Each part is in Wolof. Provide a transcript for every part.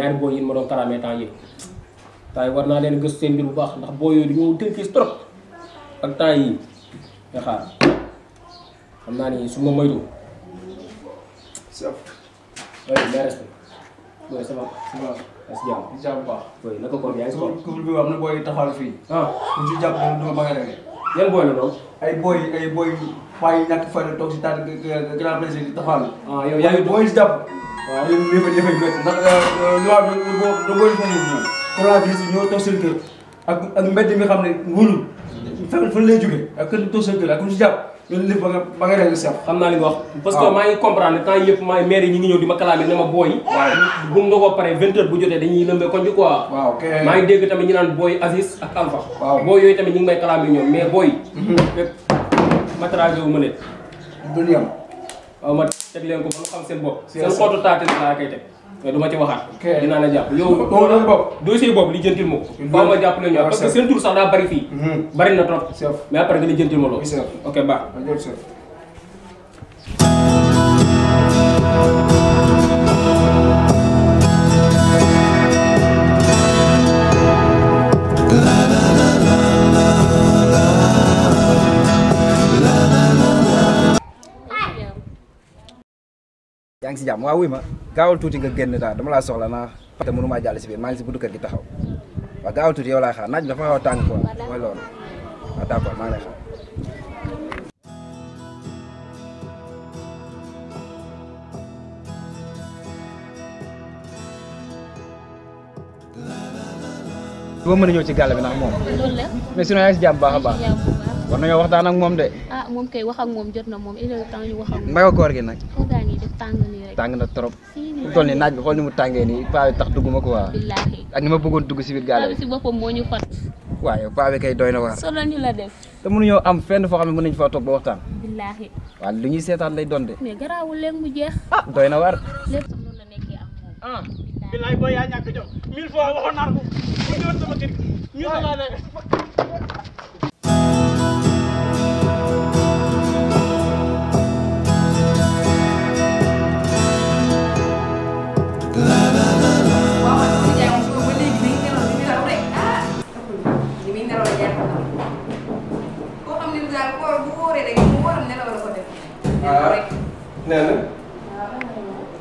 ñaari booy yi ma doon kalaamee temps yii temps yi war naa leen gëstu seen mbir bu baax ndax booy yooyu dañoo tënkis trop ak temps yii nga xaar xam naa ni su ma moytu. oui mais respect. oui ça va ça va. si jàmm bu baax. oui naka kon yaa ngi si kaw. couple bi am na booy taxawal fii. ku ci jàpp dama bëgg a rek. yan booy la noonu. ay booy faa yi ñàkk fay la toog si taat grand président di taxawal. yow yaa ngi booy si jàpp. waaw yéen ñëpp a jëfee métti ndax loi bi da booy fay moom. coronavirus bi ñoo toog seen kër ak mbedd mi xam ne wóorul fan lay jógee ak kër toog seen kër ak ku ci jàpp loolu lépp ba nga rek sef. xam naa li nga wax. parce que maa ngi comprendre temps yëpp maire yi ñu ngi ñëw di ma kalaame ne ma booy. bu nga ko pare 20h bu jotee dañuy lëmbee koñ bi quoi. waaw ok maa ngi dégg tamit ñu naan booy Aziz ak Alpha. waaw booy yooyu tamit ñu ngi may kalaame ñoom mais booy. fépp matrage wu ma leen. du yem. waaw ma teg leen ko ba nga xam seen bopp. seen xottu taate laa koy teg. mais du ma ci waxaat. dinaa la jàpp yow. dossier boobu li jëntil ma ko. faaw ma jàpp leen ñoom parce que seen tur sax daa bari fii. bari na trop. mais après nga li jëntil ma loolu. ok baax. yaa ngi si jàmm waaw wuy ma gaawal tuuti nga génn daal dama laa soxla naa te mënu maa jàll si biir maa ngi si buntu kër gi taxaw waaw gaawal tuuti yow laay xaar naaj dafa xaw a tàng quoi mooy loolu waaw d'accord maa ngi lay xaar. boo mën a ñëw ci gàll bi ndax moom. loolu la. mais sinon yaa ngi si jàmm baax a baax. war nañoo waxtaan ak moom de. ah moom kay wax ak moom jot na moom il est temps ñu wax ak moom. mbay koor gi nag. xaw daa ngi def tàng nii rek. tàng na trop. mu toll nii naaj bi xool ni mu tàngee nii paa bi tax dugg ma ko waa. billaahi. ak ni ma bëggoon dugg si biir gàll bi. si boppam moo ñu fat. waaw yow paa bi kay doy na waar. solo ñu la def. te mënuñoo am fenn foo xam ne mën nañu faa toog ba waxtaan. billaahi. waaw lu ñuy seetaan lay doon de. mais garaawul léegi mu jeex. ah doy na waar. lépp sax noonu la nekkee ak moom. billaay booy yaa ñàkk jom 1000 fois waxoon naa ko bu ñëwoon sama kër gi ñu laa nekk. nee na.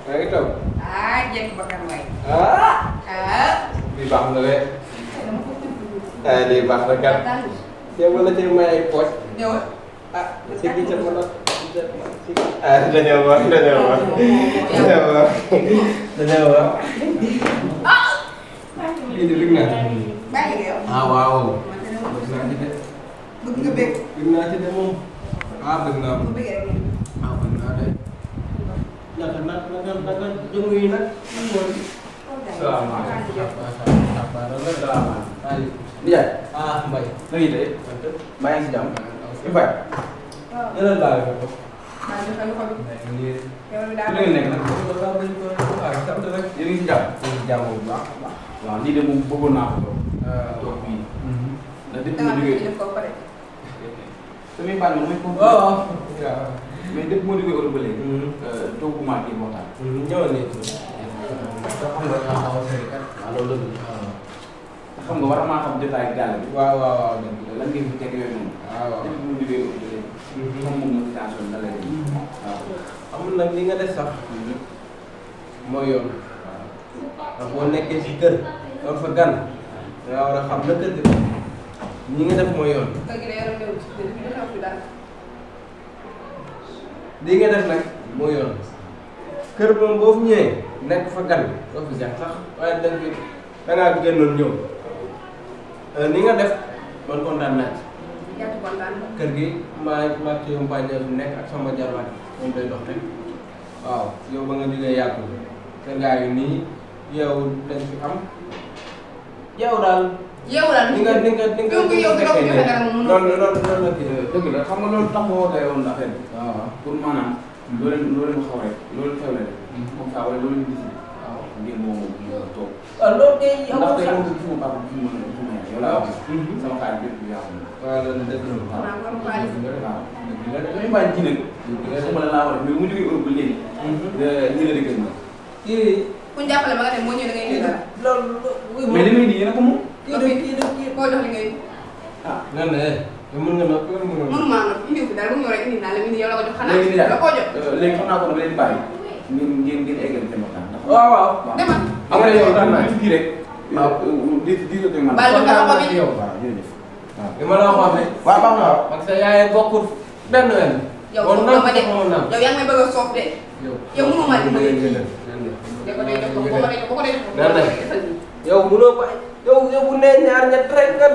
maa ngi toog. jekk bakkan waay. bii baax na de. lii baax na kat. yow wala tey may ay poche. ñëw. si gi ca ma la. dañoo wax. lii de bëgg naa ci. bàyyi nga yow. waaw. bëgg nga bëgg. bëgg naa ci de moom. bëgg naa ko. bëgg rek. bëgg naa de. naka jëngu yi nag. salaamaaleykum. Ndiaye. Mbaye. na ngi tey. maa ngi si jàmm. Mbaye. yàlla laa la ko. maa ngi xel xol. yow mi li daal nga nekk nag. sant rek. yéen a ngi si jàmm. yéen a ngi si jàmm bu baax. waaw lii de moom bëggoon naa ko. toog fii. ndax depuis ma jógee. def ko pare. samay baal ma mooy foofu. waaw. mais depuis ma jógee Europe ba léegi. toogu maa kii waxtaan. ñëwal léegi. xam nga xaw a sori kat. waaw loolu la. xam nga war maa xam détail gàll bi. waaw. lan ngeen fi teg yooyu noonu. waaw. depuis ma jógee Europe ba léegi. comme moom motivation da lay dem. waaw. amul nag li nga def sax. mooy yoon. ndax boo nekkee ci kër. doon fa gan. da nga war a xam na kër gi. ñi nga def mooy yoon. kër gi de yaram néew ci kër gi du xew fi daal. li nga def nag mooy yoon. kër moom boo fi ñëwee nekk fa gan doo fi jeex sax waaye da ngaa génnoon ñëw. ni nga def man kontaan naa ci. yaa ci kontaan. kër gi maa ci yow Mbaye fi nekk ak sama jarwaat moom day dox rek. waaw yow ba nga jógee yàggul. kër gaa yi nii yow dañ fi am. yow daal. yow daal ni nga yow fekkee joxe dara moom loolu la kii dëgg la xam nga loolu tax ma wootee woon affaire bi. waaw pour maanaam. loo leen xaw rek loolu xew na de. comme ça wala loolu gis ne. waaw ngeen moom toog. waaw loolu kay yow ndax tey moom gisuma papa gisuma ne yow laa wax. sama xaalis bépp bi yaa xam ne. waaw loolu dëgg la. xanaa ko am xaalis. waaw dëgg la ji nag. sama la laa war a mais bu ma jógee Europe ba léegi. ñi la dëggal ma. ku ñu jàppale ma nga dem moo ñëw da ngay indi dara. loolu mais li muy indi yéen a ko moom. kii koo jox li ngay ah nan la mën nga noppi wala mën nga mënuma noppi indi fi dara bu ñu war a indi naa la indi yow la ko jox xanaa léegi la koo jox. léegi xam naa ko dama leen bàyyi ngeen eggal seen waxtaan. waaw waaw. demal. am na yow daan naa ci kii rek. waaw di ko man. baal jox la ko bi yow waaw jërëjëf. waaw li ma la waxoon de. waaw baax na waaw. parce que yaay bokkul benn wenn. yow foofu nga ma de yow yaa ngi may bëgg a soof de. yow mënoo ma dimbali kii. de ko day jox ko boo ko day jox ko nan la yow mënoo ko yow bu nee ñaar ñett rek nga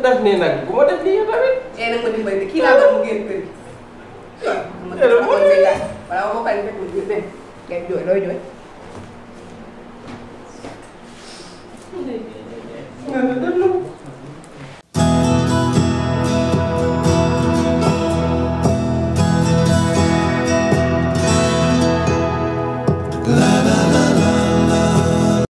def nii nag bu ma def nii yow tamit. tey nag ma dimbali de kii laa bëgg mu génn kër gi. ma def la kon say gaay wala boo paree fekk mu génn ngay jooy looy jooy.